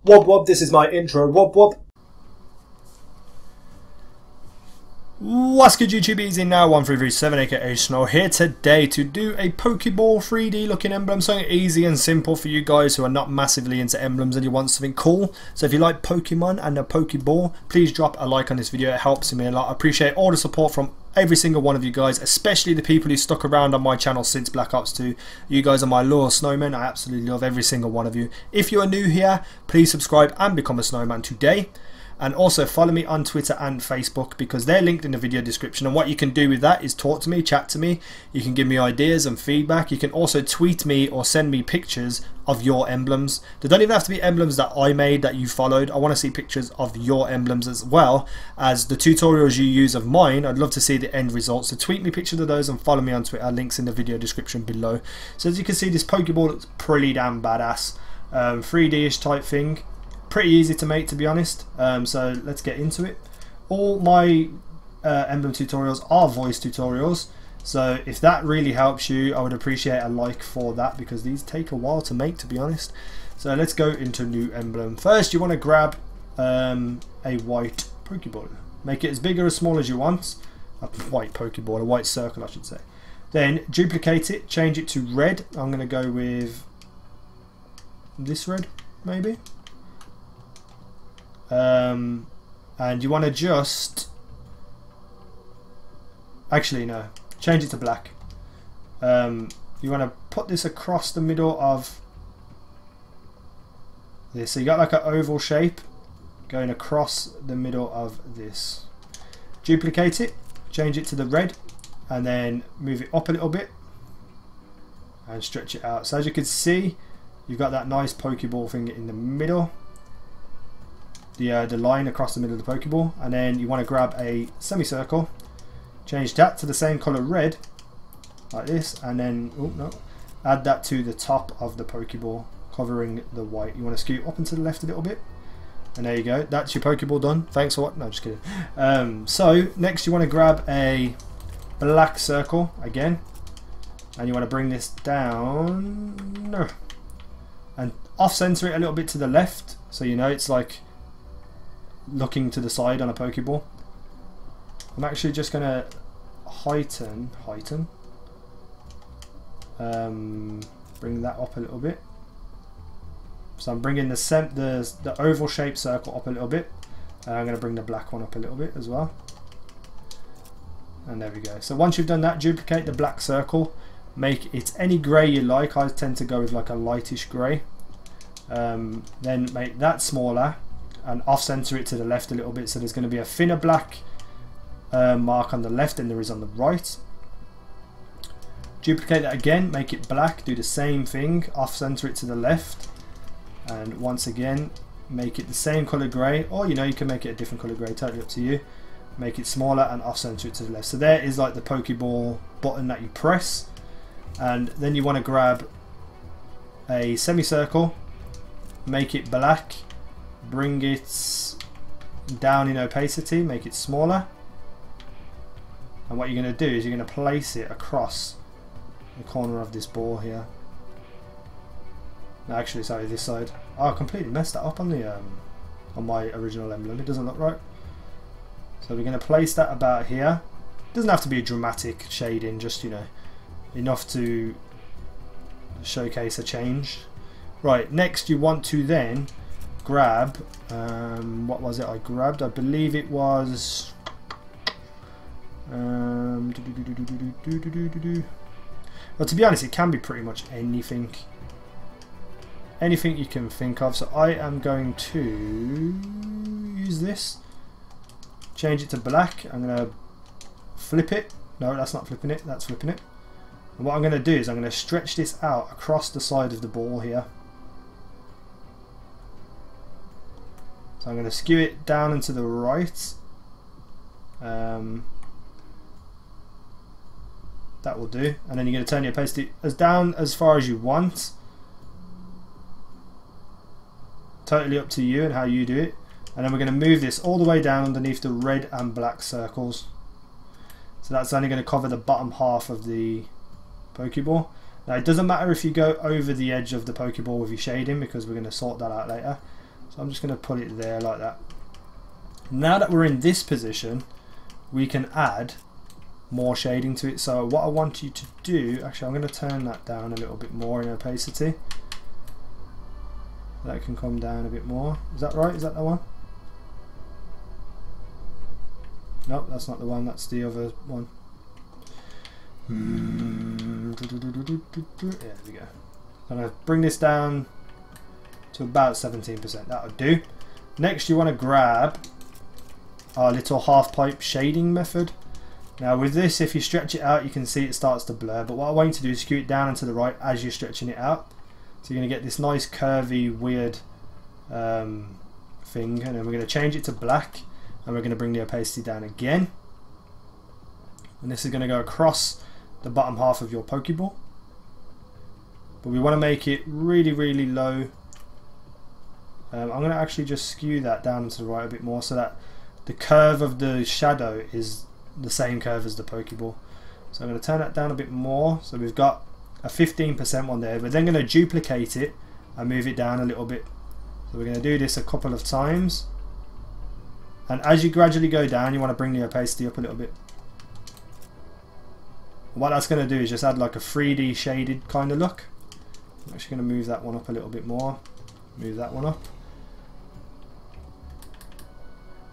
Wob wob, this is my intro. Wob wob. What's good YouTube, easy now, 1337 aka Snow here today to do a Pokeball 3D looking emblem, something easy and simple for you guys who are not massively into emblems and you want something cool. So if you like Pokemon and a Pokeball, please drop a like on this video, it helps me a lot. I appreciate all the support from every single one of you guys, especially the people who stuck around on my channel since Black Ops 2. You guys are my loyal snowmen, I absolutely love every single one of you. If you are new here, please subscribe and become a snowman today. And also follow me on Twitter and Facebook because they're linked in the video description, and what you can do with that is talk to me, chat to me, you can give me ideas and feedback. You can also tweet me or send me pictures of your emblems. They don't even have to be emblems that I made that you followed. I want to see pictures of your emblems as well as the tutorials you use of mine. I'd love to see the end results, so tweet me pictures of those and follow me on Twitter. Links in the video description below. So as you can see, this Pokeball looks pretty damn badass. 3D-ish type thing. Pretty easy to make, to be honest, so let's get into it. All my emblem tutorials are voice tutorials, so if that really helps you, I would appreciate a like for that because these take a while to make, to be honest. So let's go into new emblem. First you want to grab a white Pokeball, make it as big or as small as you want. A white Pokeball, a white circle I should say. Then duplicate it, change it to red. I'm going to go with this red maybe. And you want to just actually no, change it to black. You want to put this across the middle of this, so you got like an oval shape going across the middle of this. Duplicate it, change it to the red, and then move it up a little bit and stretch it out. So as you can see, you've got that nice Pokeball thing in the middle. The line across the middle of the Pokeball, and then you want to grab a semicircle, change that to the same color red like this, and then add that to the top of the Pokeball covering the white. You want to scoot up and to the left a little bit, and there you go, that's your Pokeball done. Thanks for what? No, just kidding. So next you want to grab a black circle again, and you want to bring this down and off center it a little bit to the left, so you know it's like looking to the side on a Pokeball. I'm actually just going to heighten, bring that up a little bit. So I'm bringing the oval shaped circle up a little bit. I'm going to bring the black one up a little bit as well. And there we go. So once you've done that, duplicate the black circle, make it any grey you like. I tend to go with like a lightish grey. Then make that smaller and off-center it to the left a little bit, so there's going to be a thinner black mark on the left than there is on the right. Duplicate that again, make it black, do the same thing, off-center it to the left, and once again make it the same colour grey, or you can make it a different colour grey, totally up to you. Make it smaller and off-center it to the left. So there is like the Pokeball button that you press, and then you want to grab a semicircle, make it black, bring it down in opacity, make it smaller, and what you're going to do is you're going to place it across the corner of this ball here. No, actually, sorry, this side. Oh, I completely messed that up on the on my original emblem. It doesn't look right. So we're going to place that about here. It doesn't have to be a dramatic shading, just enough to showcase a change. Right, next you want to then grab, what was it I grabbed? I believe it was well, to be honest, it can be pretty much anything you can think of. So I am going to use this, change it to black. I'm going to flip it. No, that's not flipping it, that's flipping it. And what I'm going to do is I'm going to stretch this out across the side of the ball here. So I'm going to skew it down and to the right. That will do. And then you're going to turn your opacity as down as far as you want. Totally up to you and how you do it. And then we're going to move this all the way down underneath the red and black circles. So that's only going to cover the bottom half of the Pokeball. Now it doesn't matter if you go over the edge of the Pokeball with your shading because we're going to sort that out later. So I'm just going to put it there like that. Now that we're in this position, we can add more shading to it. So what I want you to do, actually I'm going to turn that down a little bit more in opacity. That can come down a bit more. Is that right? Is that the one? Nope, that's not the one, that's the other one. Yeah, there we go. I'm going to bring this down to about 17%. That'll do. Next you want to grab our little half pipe shading method. Now with this, if you stretch it out, you can see it starts to blur, but what I want you to do is skew it down and to the right as you're stretching it out. So you're going to get this nice curvy weird thing, and then we're going to change it to black, and we're going to bring the opacity down again, and this is going to go across the bottom half of your Pokeball, but we want to make it really low. I'm going to actually just skew that down to the right a bit more so that the curve of the shadow is the same curve as the Pokeball. So I'm going to turn that down a bit more, so we've got a 15% one there. We're then going to duplicate it and move it down a little bit. So we're going to do this a couple of times, and as you gradually go down you want to bring the opacity up a little bit. What that's going to do is just add like a 3D shaded kind of look. I'm actually going to move that one up a little bit more, move that one up.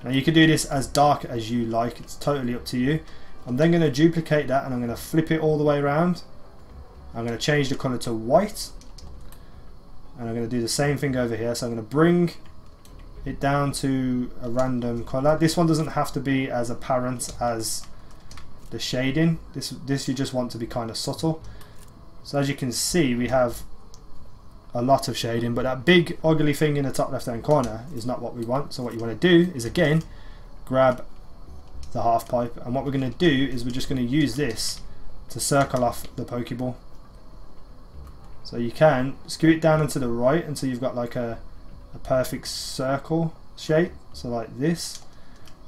Now you can do this as dark as you like, it's totally up to you. I'm then going to duplicate that and I'm going to flip it all the way around. I'm going to change the colour to white, and I'm going to do the same thing over here. So I'm going to bring it down to a random colour. This one doesn't have to be as apparent as the shading. This you just want to be kind of subtle. So as you can see, we have a lot of shading, but that big ugly thing in the top left hand corner is not what we want. So what you want to do is again grab the half pipe, and what we're going to do is we're just going to use this to circle off the Pokeball. So you can skew it down and to the right until you've got like a perfect circle shape, so like this,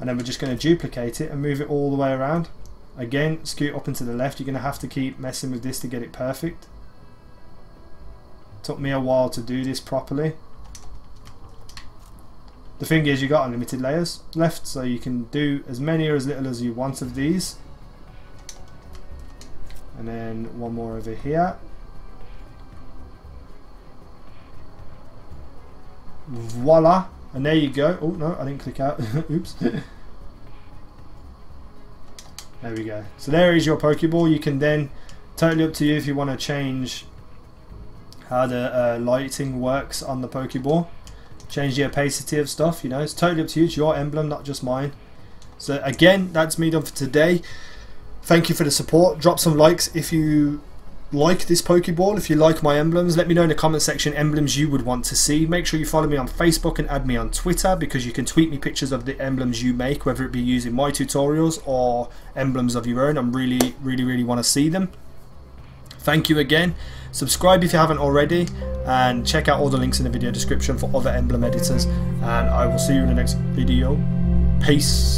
and then we're just going to duplicate it and move it all the way around. Again, skew it up and to the left. You're going to have to keep messing with this to get it perfect. Took me a while to do this properly. The thing is, you got unlimited layers left, so you can do as many or as little as you want of these. And then one more over here. Voila, and there you go. Oh no, I didn't click out. Oops. There we go. So there is your Pokeball. You can then, totally up to you if you want to change how the lighting works on the Pokeball, change the opacity of stuff, you know, it's totally up to you. It's your emblem, not just mine. So again, that's me done for today. Thank you for the support. Drop some likes if you like this Pokeball, if you like my emblems. Let me know in the comment section emblems you would want to see. Make sure you follow me on Facebook and add me on Twitter, because you can tweet me pictures of the emblems you make, whether it be using my tutorials or emblems of your own. I'm really want to see them. Thank you again. Subscribe if you haven't already, and check out all the links in the video description for other emblem editors, and I will see you in the next video. Peace.